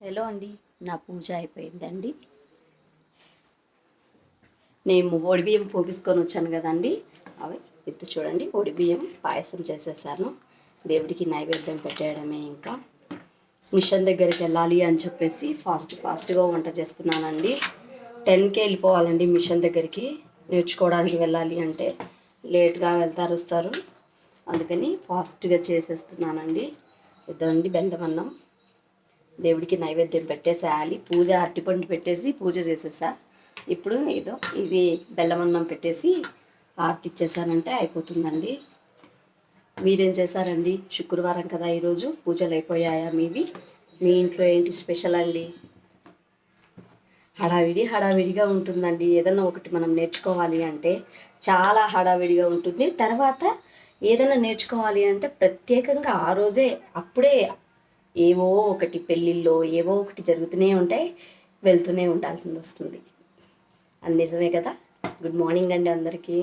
Hello అండి, నా పూజ అయిపోయిందండి. నేను బియ్యం పోపించుకొని వచ్చాను కదండి, అవి చూడండి. బియ్యం పాయసం చేసేసాను. దేవుడికి నైవేద్యం పెట్టేయడమే. ఇంకా మిషన్ దగ్గరికి వెళ్ళాలి అని చెప్పేసి ఫాస్ట్గా వంట చేస్తున్నానండి. 10కే వెళ్ళిపోవాలండి మిషన్ దగ్గరికి. నేర్చుకోవడానికి వెళ్ళాలి అంటే లేట్గా వస్తారు. అందుకని ఫాస్ట్గా చేసేస్తున్నానండి. ఇద్దండి బెల్లం అన్నం దేవుడికి నైవేద్యం పెట్టేసేయాలి. పూజ అరటిపండు పెట్టేసి పూజ చేసేసా. ఇప్పుడు ఇది బెల్లమన్నం పెట్టేసి ఆరతి ఇచ్చేసానంటే అయిపోతుందండి. మీరేం చేశారండి? శుక్రవారం కదా ఈరోజు. పూజలు అయిపోయాయా మీవి? మీ ఇంట్లో ఏంటి స్పెషల్ అండి? హడావిడిగా ఉంటుందండి. ఏదైనా ఒకటి మనం నేర్చుకోవాలి అంటే చాలా హడావిడిగా ఉంటుంది. తర్వాత ఏదైనా నేర్చుకోవాలి అంటే ప్రత్యేకంగా ఆ రోజే అప్పుడే ఏవో ఒకటి పెళ్ళిళ్ళో ఏవో ఒకటి జరుగుతూనే ఉంటాయి, వెళ్తూనే ఉండాల్సింది వస్తుంది. అది నిజమే కదా. గుడ్ మార్నింగ్ అండి అందరికీ.